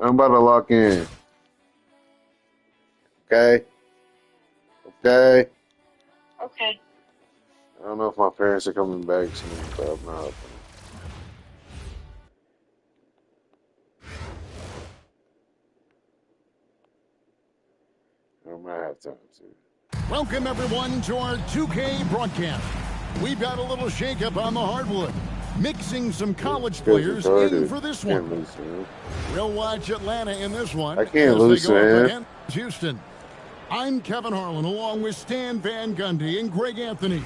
I'm about to lock in. Okay? Okay? Okay. I don't know if my parents are coming back soon, but I'm not. I might have time to. Welcome, everyone, to our 2K broadcast. We've got a little shakeup on the hardwood. Mixing some college players in for this one. We'll watch Atlanta in this one. I can't lose, man. Houston. I'm Kevin Harlan, along with Stan Van Gundy and Greg Anthony.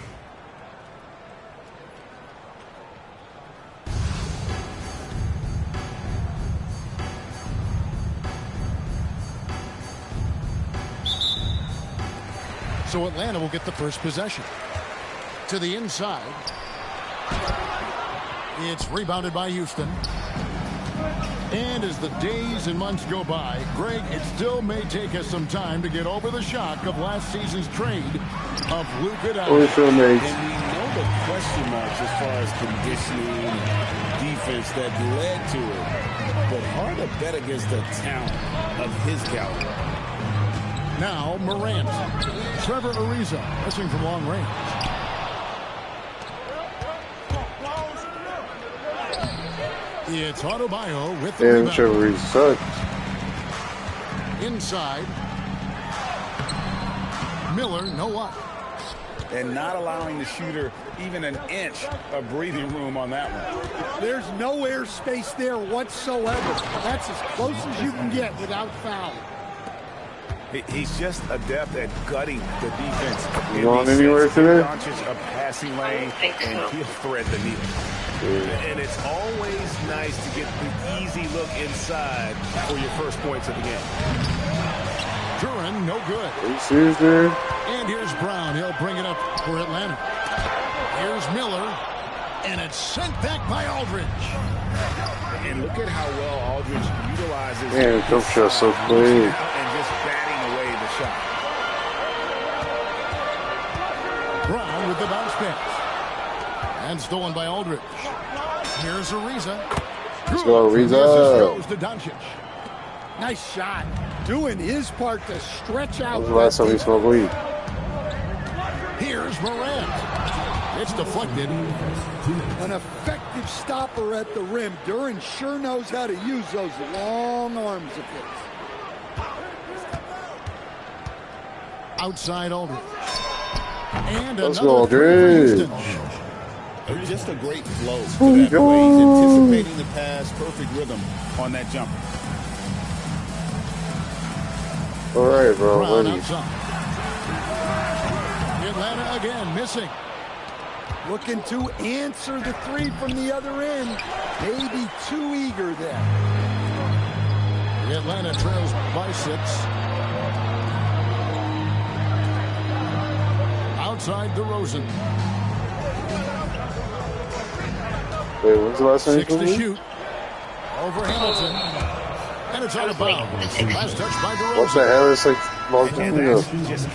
So Atlanta will get the first possession. To the inside. It's rebounded by Houston. And as the days and months go by, Greg, it still may take us some time to get over the shock of last season's trade of Luka Doncic. And we know the question marks as far as conditioning and defense that led to it. But hard to bet against the talent of his caliber. Now Morant. Trevor Ariza pressing from long range. It's Adebayo with the rebound. Trevor sucks. Inside. Miller, no luck. And not allowing the shooter even an inch of breathing room on that one. There's no air space there whatsoever. That's as close as you can get without foul. He's just adept at gutting the defense. You going anywhere today? A passing lane, and he'll thread the needle. And it's always nice to get the easy look inside for your first points of the game. Duran, no good. Are you serious, man? And here's Brown. He'll bring it up for Atlanta. Here's Miller. And it's sent back by Aldridge. And look at how well Aldridge utilizes. Man, jump shot so clean. And just batting away the shot. Brown with the bounce pass. And stolen by Aldridge. Here's Ariza. Let's go, Ariza. Goes to Doncic. Nice shot. Doing his part to stretch out. That was the last time he smoked weed. Here's Morant. It's deflected. An effective stopper at the rim. Duran sure knows how to use those long arms of his. Outside Aldridge. And let's another go, Aldridge. Just a great flow to that play. He's anticipating the pass, perfect rhythm on that jumper. All right, bro. Brown outside. Atlanta again missing. Looking to answer the three from the other end. Maybe too eager there. Atlanta trails by 6. Outside DeRozan. Wait, when's the last time 6 to shoot. Over Hamilton. And it's out of bounds. Last touch by DeRozan. What the hell? It's like long time ago.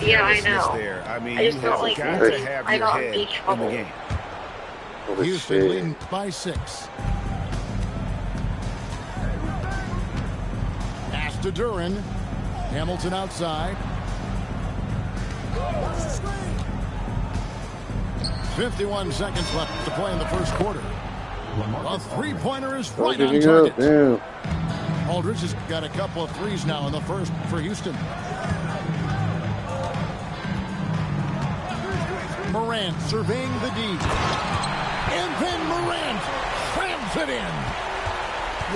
Yeah, I know. I mean, I just don't like moving. I got in big trouble. Houston leading by 6. Pass to Duran. Hamilton outside. 51 seconds left to play in the first quarter. A three-pointer is right on target. Damn. Aldridge has got a couple of threes now in the first for Houston. Morant surveying the D. And then Morant slams it in.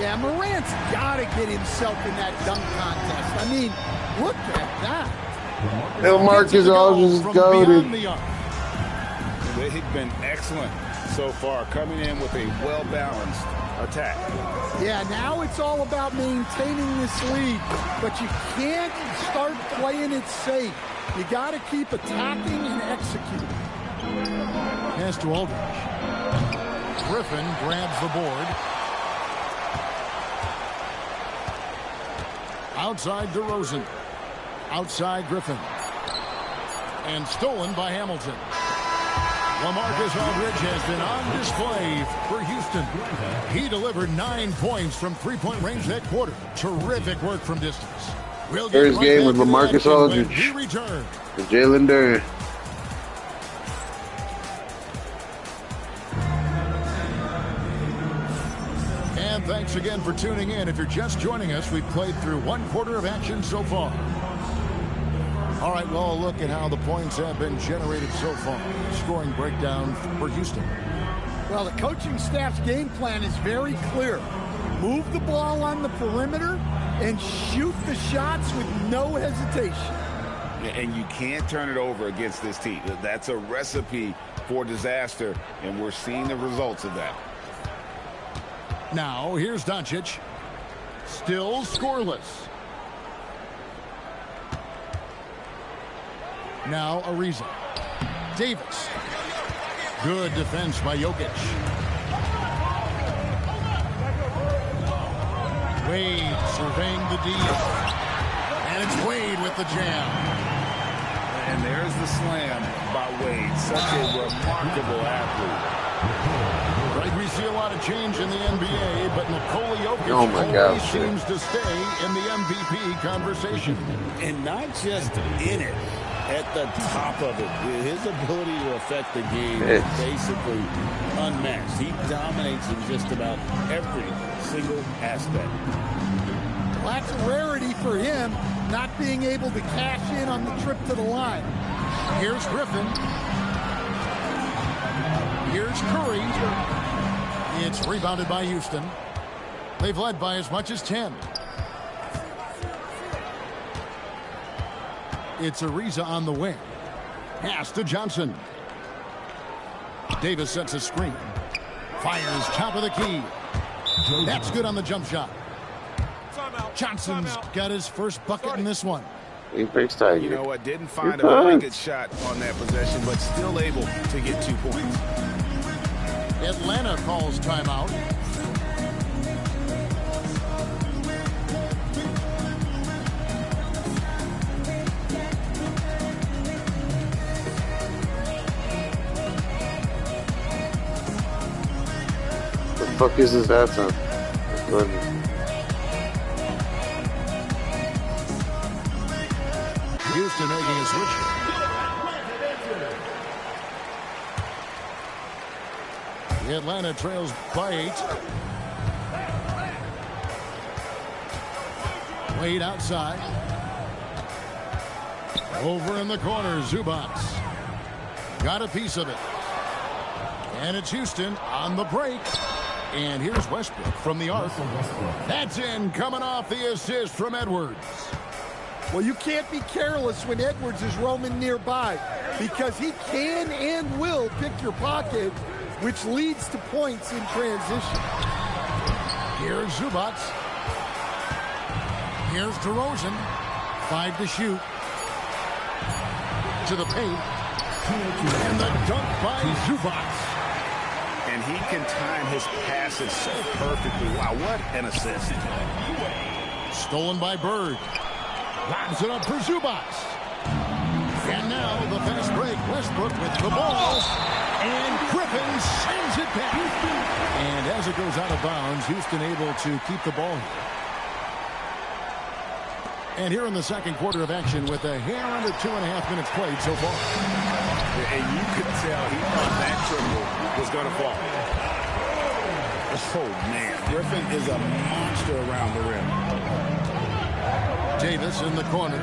Yeah, Morant's got to get himself in that dunk contest. I mean, look at that. El Marcus Aldridge is goated. They've been excellent so far, coming in with a well-balanced attack. Yeah, now it's all about maintaining this lead, but you can't start playing it safe. You got to keep attacking and executing. Pass to Aldridge. Griffin grabs the board. Outside DeRozan. Outside Griffin. And stolen by Hamilton. LaMarcus Aldridge has been on display for Houston. He delivered 9 points from three-point range that quarter. Terrific work from distance. We'll get First game with LaMarcus Aldridge return. and Jalen Duren. And thanks again for tuning in. If you're just joining us, we've played through 1 quarter of action so far. All right, well, look at how the points have been generated so far. Scoring breakdown for Houston. Well, the coaching staff's game plan is very clear. Move the ball on the perimeter and shoot the shots with no hesitation. And you can't turn it over against this team. That's a recipe for disaster, and we're seeing the results of that. Now, here's Doncic. Still scoreless. Now, Ariza. Davis. Good defense by Jokic. Wade surveying the D. And it's Wade with the jam. And there's the slam by Wade. Such a remarkable athlete. Right, we see a lot of change in the NBA, but Nikola Jokic always seems to stay in the MVP conversation. And not just in it, at the top of it. His ability to affect the game is basically unmatched. He dominates in just about every single aspect. Well, that's a rarity for him, not being able to cash in on the trip to the line. Here's Griffin. Here's Curry. It's rebounded by Houston. They've led by as much as 10. It's Ariza on the wing. Pass to Johnson. Davis sets a screen. Fires top of the key. That's good on the jump shot. Johnson's got his first bucket in this one. He picks Tiger. You know what? Didn't find a very good shot on that possession, but still able to get 2 points. Atlanta calls timeout. The fuck is his that son? Houston making a switch. Atlanta trails by 8. Wade outside. Over in the corner, Zubac. Got a piece of it. And it's Houston on the break. And here's Westbrook from the arc. That's in, coming off the assist from Edwards. Well, you can't be careless when Edwards is roaming nearby because he can and will pick your pocket, which leads to points in transition. Here's Zubac. Here's DeRozan. 5 to shoot. To the paint. And the dunk by Zubac. And he can time his passes so perfectly. Wow, what an assist. Stolen by Bird. Lobs it up for Zubac. And now the fast break. Westbrook with the ball. And Griffin sends it back. And as it goes out of bounds, Houston able to keep the ball. And here in the second quarter of action with a hair under 2.5 minutes played so far. And you could tell he thought that triple was going to fall. Oh, man. Griffin is a monster around the rim. Davis in the corner.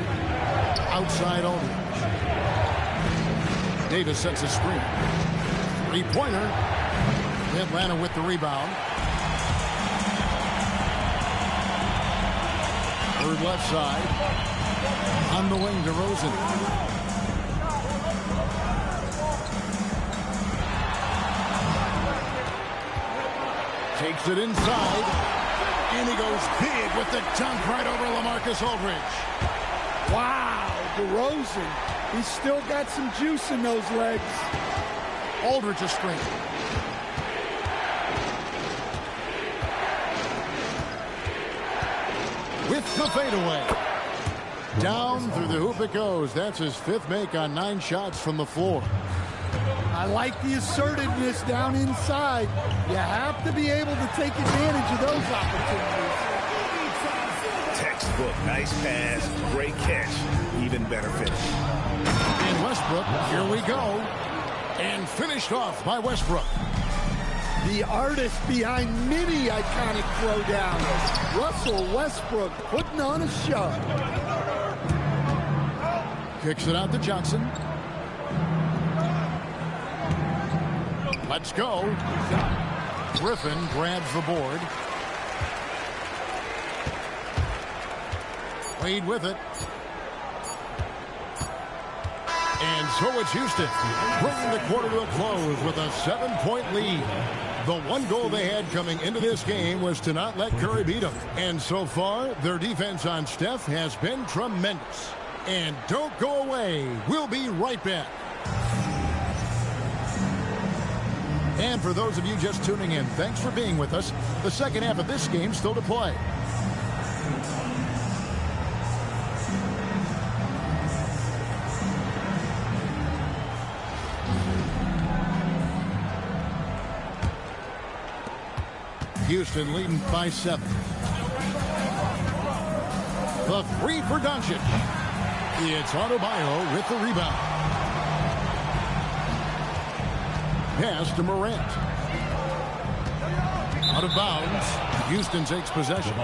Outside Aldridge. Davis sets a screen. 3-pointer. Atlanta with the rebound. Third left side. On the wing, DeRozan. Takes it inside. And he goes big with the dunk right over LaMarcus Aldridge. Wow, DeRozan. He's still got some juice in those legs. Aldridge a screen. With the fadeaway. Down through the hoop it goes. That's his 5th make on 9 shots from the floor. I like the assertiveness down inside. You have to be able to take advantage of those opportunities. Textbook, nice pass, great catch, even better finish. And Westbrook, here we go. And finished off by Westbrook. The artist behind many iconic throwdowns. Russell Westbrook putting on a show. Kicks it out to Johnson. Let's go. Griffin grabs the board. Wade with it. And so it's Houston, bringing the quarter to a close with a 7-point lead. The one goal they had coming into this game was to not let Curry beat them. And so far, their defense on Steph has been tremendous. And don't go away. We'll be right back. And for those of you just tuning in, thanks for being with us. The second half of this game still to play. Houston leading by 7. The three for Doncic. It's Adebayo with the rebound. Pass to Morant. Out of bounds. Houston takes possession.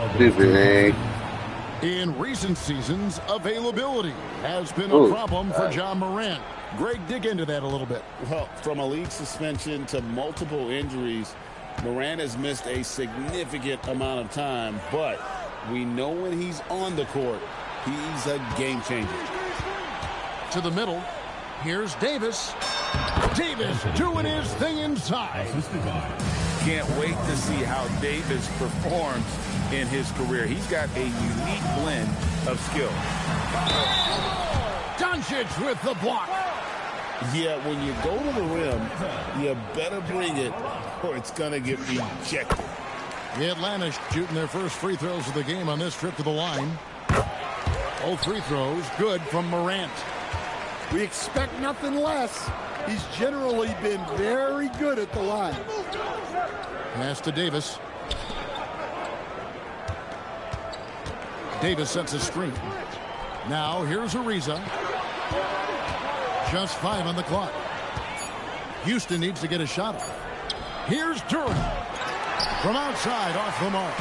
In recent seasons, availability has been a problem for John Morant. Greg, dig into that a little bit. Well, from a league suspension to multiple injuries, Morant has missed a significant amount of time, but we know when he's on the court, he's a game changer. To the middle. Here's Davis. Davis doing his thing inside. Can't wait to see how Davis performs in his career. He's got a unique blend of skill. Doncic with the block. Yeah, when you go to the rim, you better bring it or it's going to get rejected. The Atlanta shooting their first free throws of the game on this trip to the line. All free throws good from Morant. We expect nothing less. He's generally been very good at the line. Pass to Davis. Davis sets a screen. Now here's Ariza. Just 5 on the clock. Houston needs to get a shot off. Here's Durant. From outside, off the mark.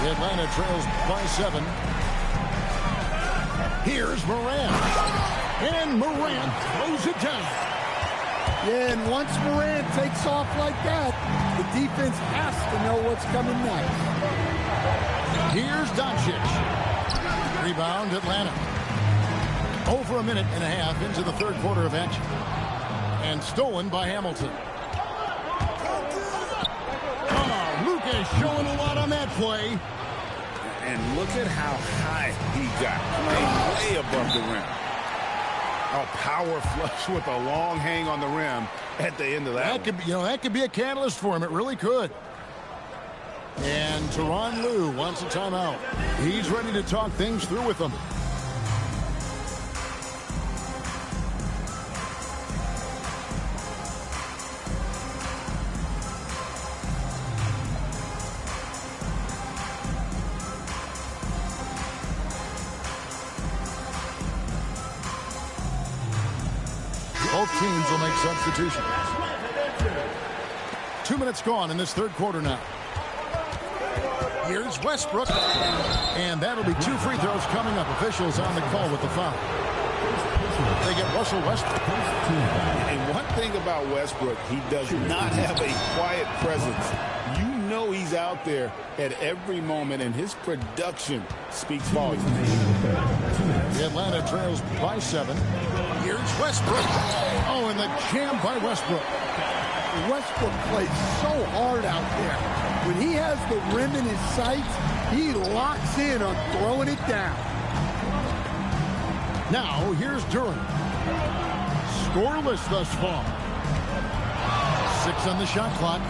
The Atlanta trails by 7. Here's Morant. And Morant throws it down. Yeah, and once Morant takes off like that, the defense has to know what's coming next. Here's Doncic. Rebound, Atlanta. Over a minute and a half into the third quarter of action. And stolen by Hamilton. Oh, Lucas showing a lot on that play. And look at how high he got, playing way above the rim. A power flush with a long hang on the rim at the end of that. That could be a catalyst for him. It really could. And Tyronn Lue wants a timeout. He's ready to talk things through with them. Both teams will make substitutions. 2 minutes gone in this third quarter now. Here's Westbrook. And that'll be 2 free throws coming up. Officials on the call with the foul. They get Russell Westbrook. And one thing about Westbrook, he does not have a quiet presence. You know he's out there at every moment, and his production speaks volumes. The Atlanta trails by 7. Here's Westbrook. Oh, and the jam by Westbrook. Westbrook plays so hard out there. When he has the rim in his sights, he locks in on throwing it down. Now, here's Durant. Scoreless thus far. 6 on the shot clock.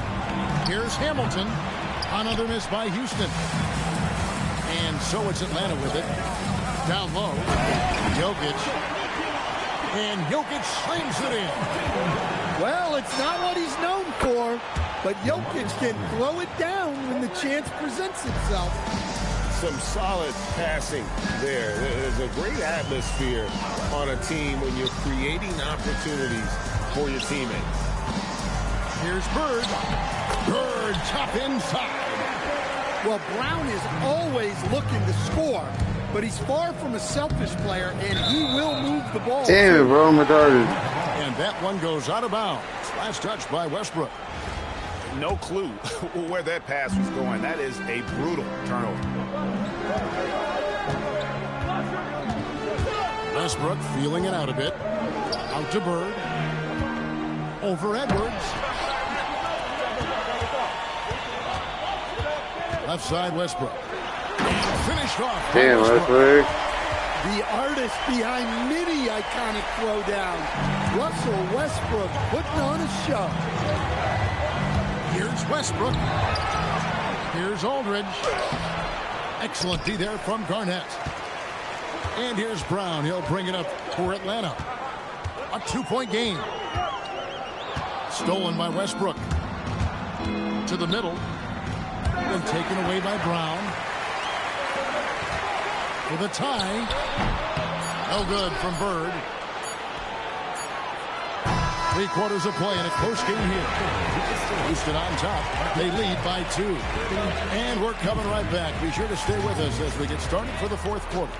Here's Hamilton. Another miss by Houston. And so it's Atlanta with it. Down low. Jokic. And Jokic slings it in. Well, it's not what he's known for, but Jokic can throw it down when the chance presents itself. Some solid passing there. There's a great atmosphere on a team when you're creating opportunities for your teammates. Here's Bird. Bird, top inside. Well, Brown is always looking to score, but he's far from a selfish player, and he will move the ball. Damn it, bro, I'm retarded. And that one goes out of bounds. Last touch by Westbrook. No clue where that pass was going. That is a brutal turnover. Westbrook feeling it out a bit. Out to Bird. Over Edwards. Left side Westbrook. Finished off. Damn, Westbrook. The artist behind many iconic throwdowns, Russell Westbrook, putting on a show. Here's Westbrook. Here's Aldridge. Excellent D there from Garnett. And here's Brown. He'll bring it up for Atlanta. A 2-point game. Stolen by Westbrook. To the middle. And taken away by Brown. For the tie. No good from Bird. 3 quarters of play in a close game here. Houston on top. They lead by 2. And we're coming right back. Be sure to stay with us as we get started for the 4th quarter.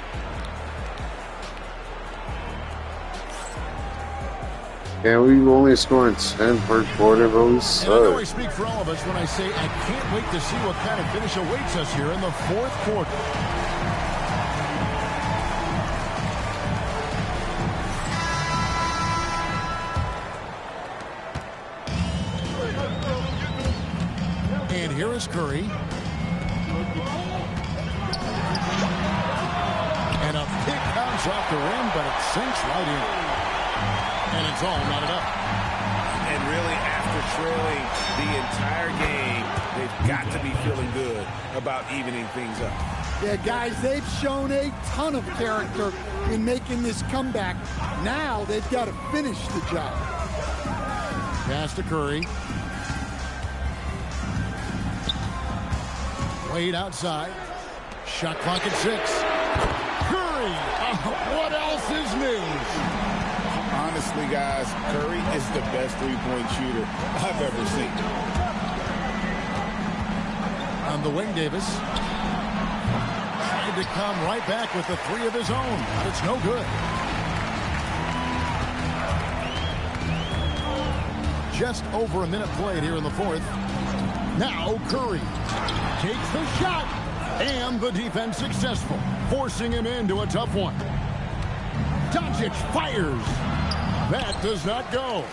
Yeah, we only scored 10 per quarter, but we And I know I suck. speak for all of us when I say I can't wait to see what kind of finish awaits us here in the 4th quarter. And here is Curry. And a pick comes off the rim, but it sinks right in. And it's all knotted up. And really, after trailing the entire game, they've got to be feeling good about evening things up. Yeah, guys, they've shown a ton of character in making this comeback. Now they've got to finish the job. Pass to Curry. Wade outside. Shot clock at 6. Curry! What else is news? Honestly, guys, Curry is the best three-point shooter I've ever seen. On the wing, Davis. Trying to come right back with the 3 of his own. But it's no good. Just over a minute played here in the 4th. Now Curry takes the shot. And the defense successful, forcing him into a tough one. Doncic fires. That does not go.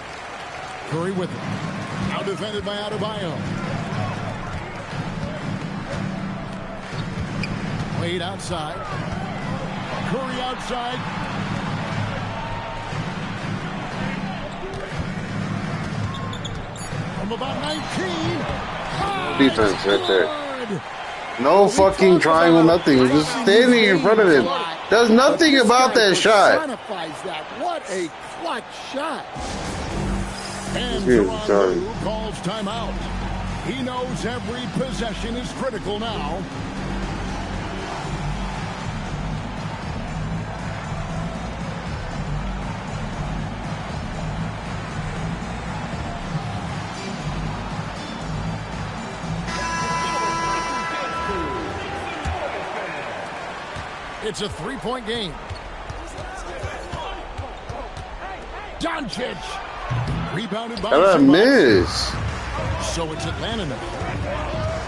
Curry with it. Now defended by Adebayo. Wade outside. Curry outside. From about 19. Defense right there. No fucking triangle, nothing. He's just standing in front of him. Does nothing about that shot. What a clutch shot. And Sorry. Toronto calls timeout. He knows every possession is critical now. It's a 3-point game. Doncic. Rebounded by How did I Zubac. miss? So it's Atlanta now.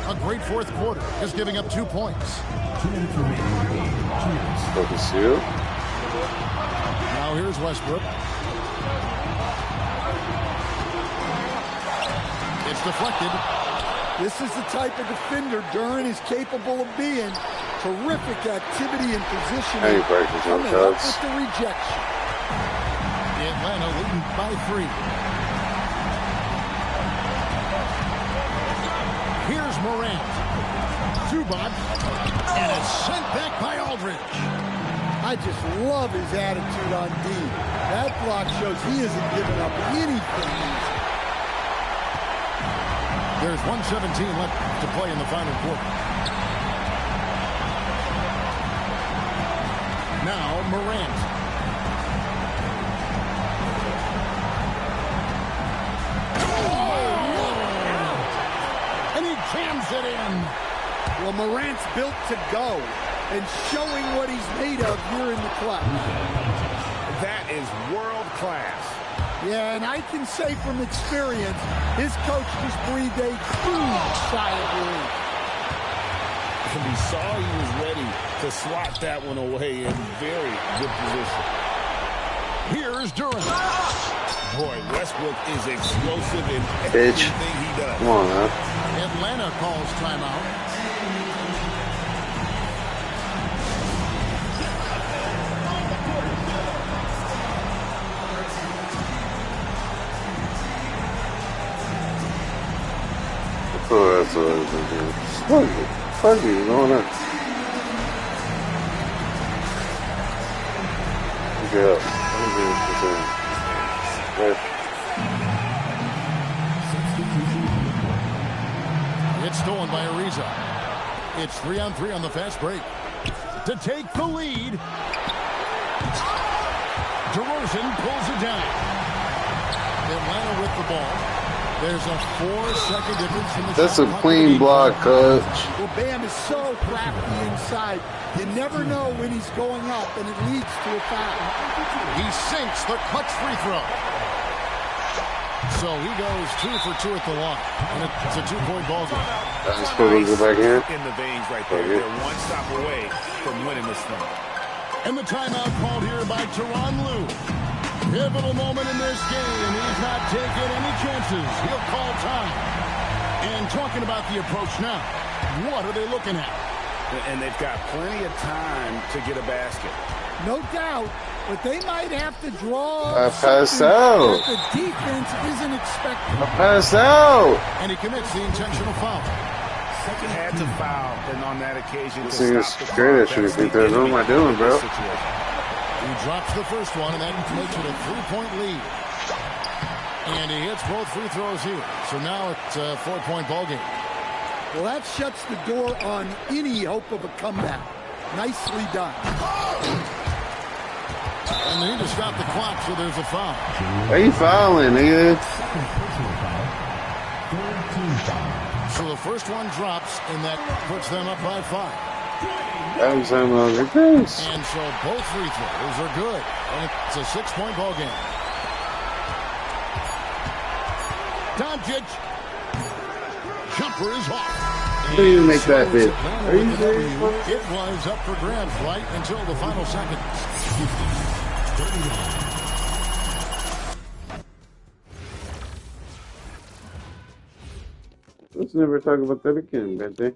A great 4th quarter, just giving up 2 points. Fucking seal. Now here's Westbrook. It's deflected. This is the type of defender Duran is capable of being. Terrific activity and positioning. Hey, practice on Coming up shots. with the rejection. Atlanta leading by 3. Here's Morant. Zubac. And it's sent back by Aldridge. I just love his attitude on D. That block shows he isn't giving up anything. There's 1:17 left to play in the final quarter. Now Morant. And he jams it in. Well, Morant's built to go and showing what he's made of here in the clutch. That is world class. Yeah, and I can say from experience, his coach just breathed a huge sigh of relief. And we saw he was ready to swat that one away in very good position. Here's Durant. Boy, Westbrook is explosive in Bitch. everything he does. Come on, man. Atlanta calls timeout. Oh, that's what I was doing. Fuck you, going on? Get up. It's stolen by Ariza. It's 3-on-3 on the fast break. To take the lead. DeRozan pulls it down. Atlanta with the ball. There's a 4-second difference in the That's shot a clock. clean block, coach. Well, Bam is so crafty inside. You never know when he's going up, and it leads to a foul. He sinks the clutch free throw. So he goes 2 for 2 at the line. And it's a 2-point ball game. That's supposed to go back here. In the veins right there. They're one stop away from winning this thing. And the timeout called here by Tyronn Lue. Pivotal moment in this game. He's not taking any chances. He'll call time. And talking about the approach now, what are they looking at? And they've got plenty of time to get a basket. No doubt, but they might have to draw. I passed out. That the defense isn't expecting. I passed out. And he commits the intentional foul. Had to foul, and on that occasion, This thing is great at shooting free throws. What am I doing, bro? He drops the first one, and that makes it a 3-point lead. And he hits both free throws here. So now it's a 4-point ball game. Well, that shuts the door on any hope of a comeback. Nicely done. And he just stopped the clock, so there's a foul. Why are you fouling, nigga? So the first one drops, and that puts them up by 5. I'm saying like this. And so both free throws are good. And it's a 6-point ball game. Doncic. Jumper is off. How do you make that bit? Atlanta Are you with the W. serious? It was up for grabs right until the final seconds. Let's never talk about that again, Bente.